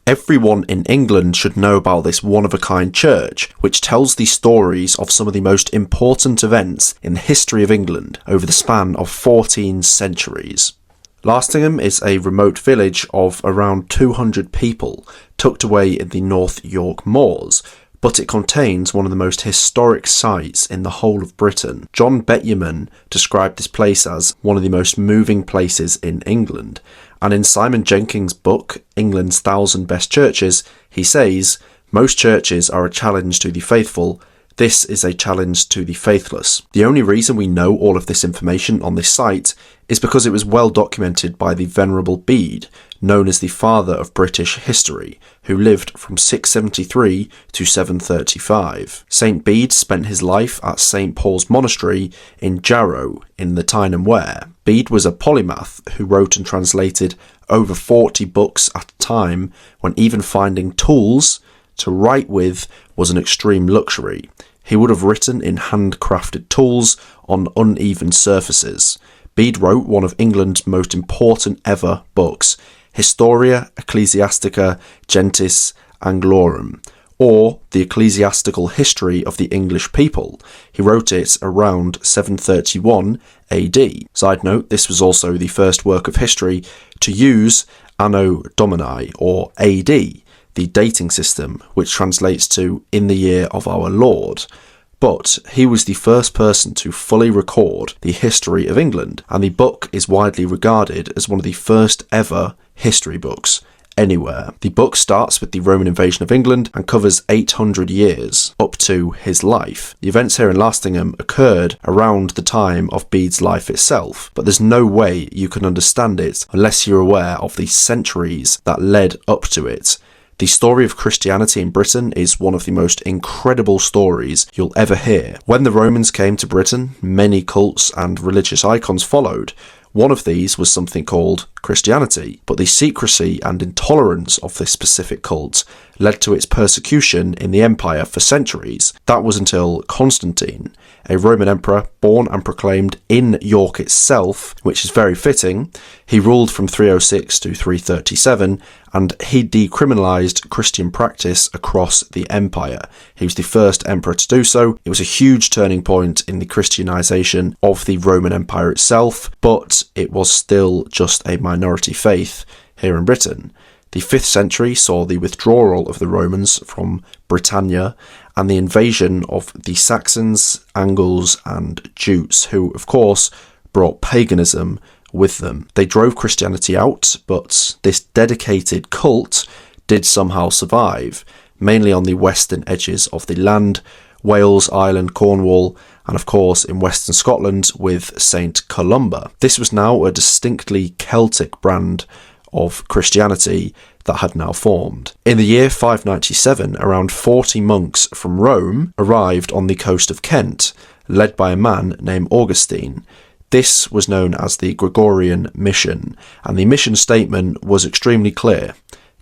Everyone in England should know about this one-of-a-kind church, which tells the stories of some of the most important events in the history of England over the span of 14 centuries. Lastingham is a remote village of around 200 people, tucked away in the North York Moors, but it contains one of the most historic sites in the whole of Britain. John Betjeman described this place as one of the most moving places in England, and in Simon Jenkins' book, England's 1,000 Best Churches, he says, "Most churches are a challenge to the faithful. This is a challenge to the faithless." The only reason we know all of this information on this site is because it was well documented by the Venerable Bede, known as the father of British history, who lived from 673 to 735. St Bede spent his life at St Paul's Monastery in Jarrow in the Tyne and Wear. Bede was a polymath who wrote and translated over 40 books at a time, when even finding tools to write with was an extreme luxury. He would have written in handcrafted tools on uneven surfaces. Bede wrote one of England's most important ever books, Historia Ecclesiastica Gentis Anglorum, or the Ecclesiastical History of the English People. He wrote it around 731 AD. Side note, this was also the first work of history to use Anno Domini, or AD, the dating system, which translates to "in the year of our Lord." But he was the first person to fully record the history of England, and the book is widely regarded as one of the first ever history books anywhere. The book starts with the Roman invasion of England and covers 800 years, up to his life. The events here in Lastingham occurred around the time of Bede's life itself, but there's no way you can understand it unless you're aware of the centuries that led up to it. The story of Christianity in Britain is one of the most incredible stories you'll ever hear. When the Romans came to Britain, many cults and religious icons followed. One of these was something called Christianity, but the secrecy and intolerance of this specific cult led to its persecution in the empire for centuries. That was until Constantine, a Roman emperor born and proclaimed in York itself, which is very fitting. He ruled from 306 to 337, and he decriminalised Christian practice across the empire. He was the first emperor to do so. It was a huge turning point in the Christianisation of the Roman Empire itself, but it was still just a minority faith here in Britain. The 5th century saw the withdrawal of the Romans from Britannia and the invasion of the Saxons, Angles and Jutes, who of course brought paganism with them. They drove Christianity out, but this dedicated cult did somehow survive, mainly on the western edges of the land, Wales, Ireland, Cornwall, and of course in western Scotland with St Columba. This was now a distinctly Celtic brand of Christianity that had now formed. In the year 597, around 40 monks from Rome arrived on the coast of Kent, led by a man named Augustine. This was known as the Gregorian Mission, and the mission statement was extremely clear.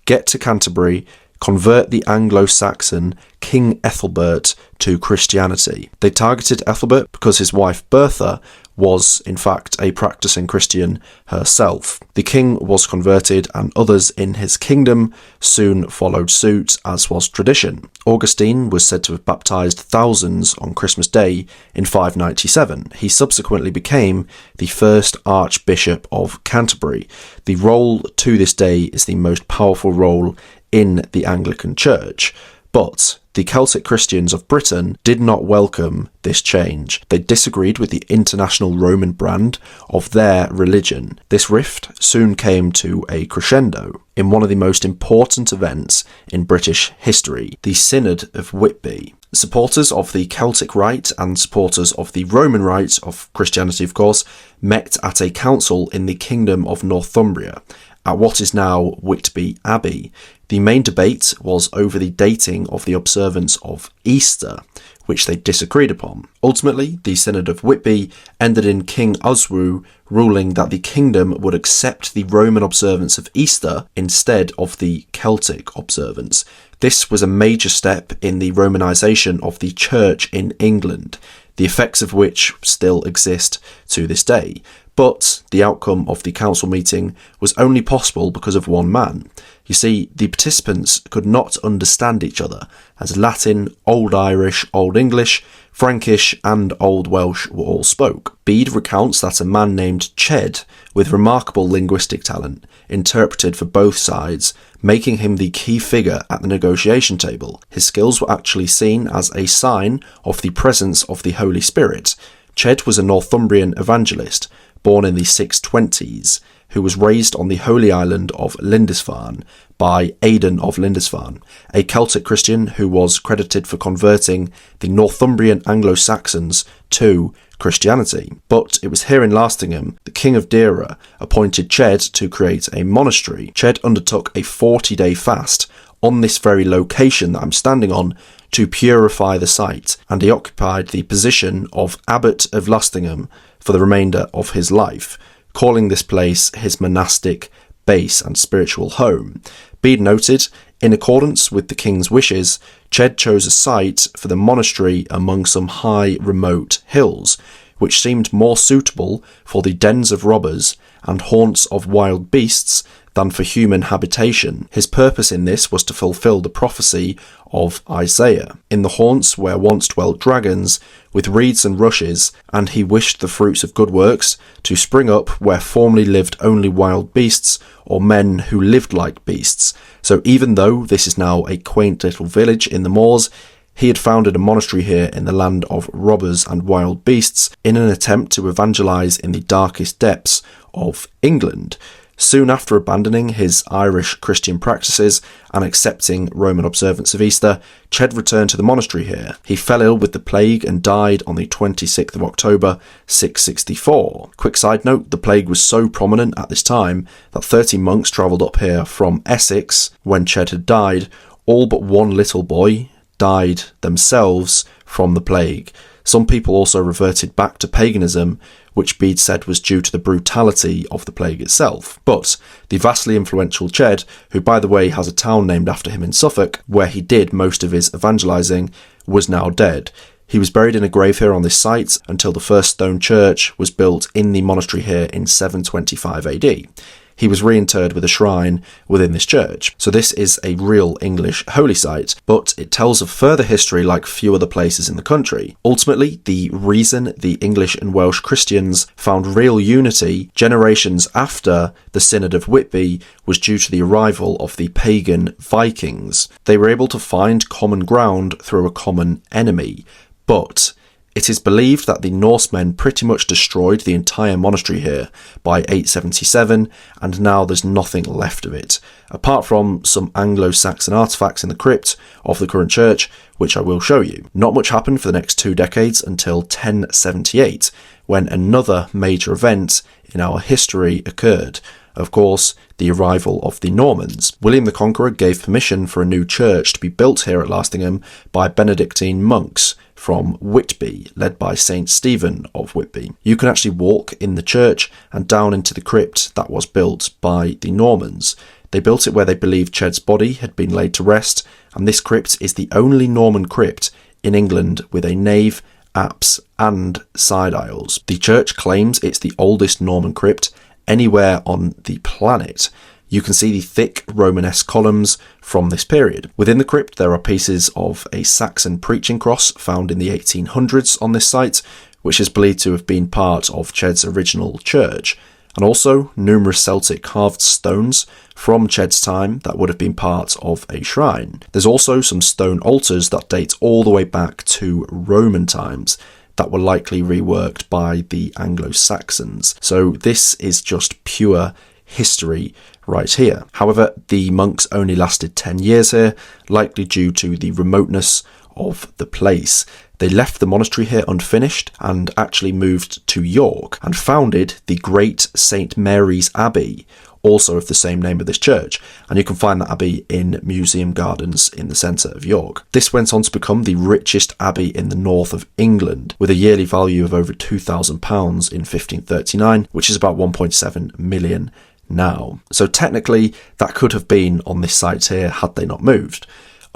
Get to Canterbury, convert the Anglo-Saxon King Ethelbert to Christianity. They targeted Ethelbert because his wife Bertha was in fact a practicing Christian herself. The king was converted and others in his kingdom soon followed suit, as was tradition. Augustine was said to have baptised thousands on Christmas Day in 597. He subsequently became the first Archbishop of Canterbury. The role to this day is the most powerful role in the Anglican Church. But the Celtic Christians of Britain did not welcome this change. They disagreed with the international Roman brand of their religion. This rift soon came to a crescendo in one of the most important events in British history, the Synod of Whitby. Supporters of the Celtic Rite and supporters of the Roman Rite of Christianity, of course, met at a council in the Kingdom of Northumbria, at what is now Whitby Abbey. The main debate was over the dating of the observance of Easter, which they disagreed upon. Ultimately, the Synod of Whitby ended in King Oswu ruling that the kingdom would accept the Roman observance of Easter instead of the Celtic observance. This was a major step in the Romanisation of the Church in England, the effects of which still exist to this day. But the outcome of the council meeting was only possible because of one man. You see, the participants could not understand each other, as Latin, Old Irish, Old English, Frankish and Old Welsh were all spoke. Bede recounts that a man named Ched, with remarkable linguistic talent, interpreted for both sides, making him the key figure at the negotiation table. His skills were actually seen as a sign of the presence of the Holy Spirit. Ched was a Northumbrian evangelist, born in the 620s, who was raised on the holy island of Lindisfarne by Aidan of Lindisfarne, a Celtic Christian who was credited for converting the Northumbrian Anglo-Saxons to Christianity. But it was here in Lastingham, the King of Deira appointed Ched to create a monastery. Ched undertook a 40-day fast on this very location that I'm standing on to purify the site, and he occupied the position of Abbot of Lastingham for the remainder of his life, calling this place his monastic base and spiritual home. Bede noted, in accordance with the king's wishes, Ched chose a site for the monastery among some high remote hills, which seemed more suitable for the dens of robbers and haunts of wild beasts than for human habitation. His purpose in this was to fulfill the prophecy of Isaiah, in the haunts where once dwelt dragons with reeds and rushes, and he wished the fruits of good works to spring up where formerly lived only wild beasts or men who lived like beasts. So even though this is now a quaint little village in the moors, he had founded a monastery here in the land of robbers and wild beasts in an attempt to evangelise in the darkest depths of England. Soon after abandoning his Irish Christian practices and accepting Roman observance of Easter, Ched returned to the monastery here. He fell ill with the plague and died on the 26th of October, 664. Quick side note, the plague was so prominent at this time that 30 monks travelled up here from Essex when Ched had died. All but one little boy died themselves from the plague. Some people also reverted back to paganism, which Bede said was due to the brutality of the plague itself. But the vastly influential Ched, who by the way has a town named after him in Suffolk, where he did most of his evangelising, was now dead. He was buried in a grave here on this site until the first stone church was built in the monastery here in 725 AD. He was reinterred with a shrine within this church. So this is a real English holy site, but it tells of further history like few other places in the country. Ultimately, the reason the English and Welsh Christians found real unity generations after the Synod of Whitby was due to the arrival of the pagan Vikings. They were able to find common ground through a common enemy, but it is believed that the Norsemen pretty much destroyed the entire monastery here by 877, and now there's nothing left of it, apart from some Anglo-Saxon artefacts in the crypt of the current church, which I will show you. Not much happened for the next 2 decades until 1078, when another major event in our history occurred. Of course, the arrival of the Normans. William the Conqueror gave permission for a new church to be built here at Lastingham by Benedictine monks from Whitby, led by St. Stephen of Whitby. You can actually walk in the church and down into the crypt that was built by the Normans. They built it where they believed Ched's body had been laid to rest, and this crypt is the only Norman crypt in England with a nave, apse and side aisles. The church claims it's the oldest Norman crypt anywhere on the planet. You can see the thick Romanesque columns from this period. Within the crypt there are pieces of a Saxon preaching cross found in the 1800s on this site, which is believed to have been part of Ched's original church, and also numerous Celtic carved stones from Ched's time that would have been part of a shrine. There's also some stone altars that date all the way back to Roman times that were likely reworked by the Anglo-Saxons. So this is just pure history right here. However, the monks only lasted 10 years here, likely due to the remoteness of the place. They left the monastery here unfinished and actually moved to York and founded the Great St. Mary's Abbey, also of the same name of this church, and you can find that abbey in Museum Gardens in the centre of York. This went on to become the richest abbey in the north of England, with a yearly value of over £2,000 in 1539, which is about 1.7 million now. So technically that could have been on this site here had they not moved.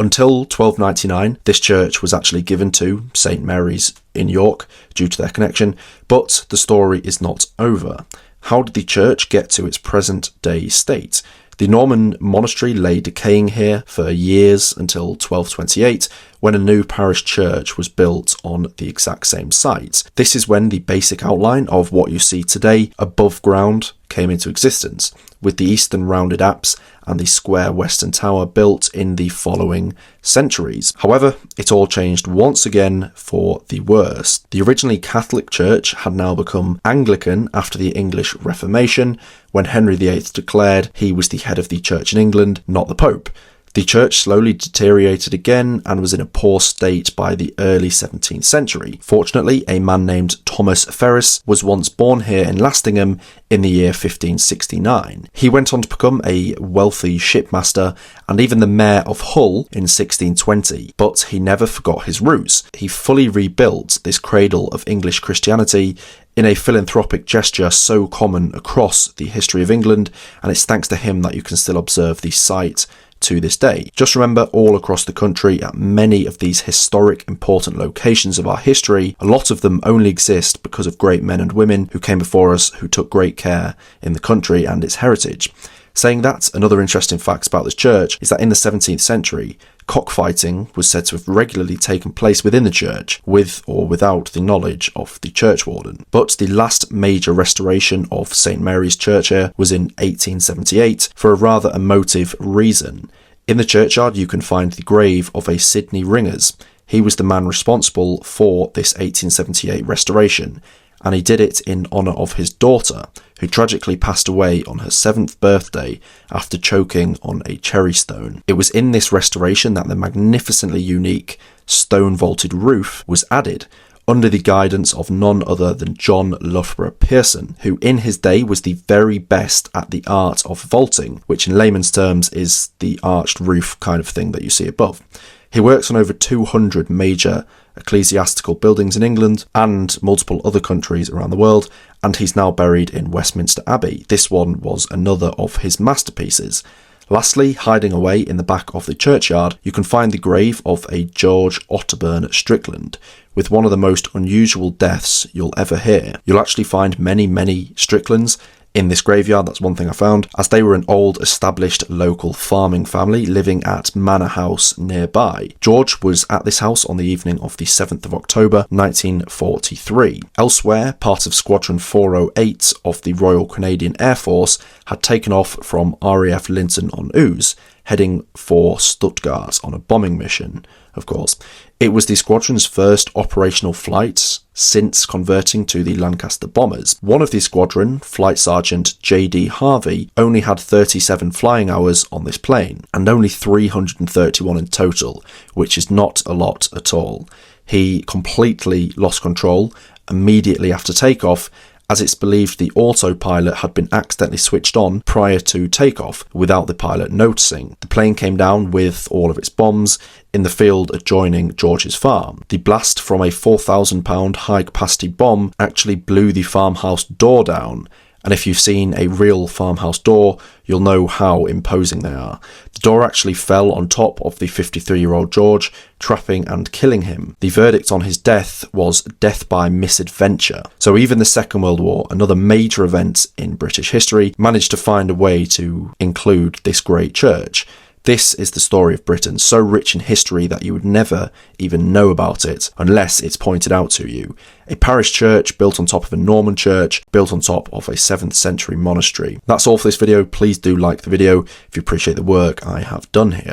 Until 1299, this church was actually given to St Mary's in York due to their connection, but the story is not over. How did the church get to its present day state? The Norman monastery lay decaying here for years until 1228, when a new parish church was built on the exact same site. This is when the basic outline of what you see today above ground came into existence, with the eastern rounded apse and the square western tower built in the following centuries. However, it all changed once again for the worse. The originally Catholic Church had now become Anglican after the English Reformation, when Henry VIII declared he was the head of the Church in England, not the Pope. The church slowly deteriorated again and was in a poor state by the early 17th century. Fortunately, a man named Thomas Ferris was once born here in Lastingham in the year 1569. He went on to become a wealthy shipmaster and even the mayor of Hull in 1620, but he never forgot his roots. He fully rebuilt this cradle of English Christianity in a philanthropic gesture so common across the history of England, and it's thanks to him that you can still observe the site to this day. Just remember, all across the country, at many of these historic important locations of our history, a lot of them only exist because of great men and women who came before us, who took great care in the country and its heritage. Saying that, another interesting fact about this church is that in the 17th century, cockfighting was said to have regularly taken place within the church, with or without the knowledge of the churchwarden. But the last major restoration of St Mary's Church here was in 1878 for a rather emotive reason. In the churchyard you can find the grave of a Sidney Ringers. He was the man responsible for this 1878 restoration, and he did it in honour of his daughter, who tragically passed away on her 7th birthday after choking on a cherry stone. It was in this restoration that the magnificently unique stone-vaulted roof was added, under the guidance of none other than John Loughborough Pearson, who in his day was the very best at the art of vaulting, which in layman's terms is the arched roof kind of thing that you see above. He works on over 200 major ecclesiastical buildings in England and multiple other countries around the world, and he's now buried in Westminster Abbey. This one was another of his masterpieces. Lastly, hiding away in the back of the churchyard, you can find the grave of a George Otterburn Strickland, with one of the most unusual deaths you'll ever hear. You'll actually find many Stricklands in this graveyard. That's one thing I found, as they were an old established local farming family living at Manor House nearby. George was at this house on the evening of the 7th of October 1943. Elsewhere, part of Squadron 408 of the Royal Canadian Air Force had taken off from RAF Linton-on-Ouse, heading for Stuttgart on a bombing mission, of course. It was the squadron's first operational flights since converting to the Lancaster bombers. One of the squadron, Flight Sergeant J.D. Harvey, only had 37 flying hours on this plane, and only 331 in total, which is not a lot at all. He completely lost control immediately after takeoff, as it's believed the autopilot had been accidentally switched on prior to takeoff without the pilot noticing. The plane came down with all of its bombs in the field adjoining George's farm. The blast from a 4,000-pound high-capacity bomb actually blew the farmhouse door down, and if you've seen a real farmhouse door, you'll know how imposing they are. The door actually fell on top of the 53-year-old George, trapping and killing him. The verdict on his death was death by misadventure. So even the Second World War, another major event in British history, managed to find a way to include this great church. This is the story of Britain, so rich in history that you would never even know about it unless it's pointed out to you. A parish church built on top of a Norman church, built on top of a 7th century monastery. That's all for this video. Please do like the video if you appreciate the work I have done here.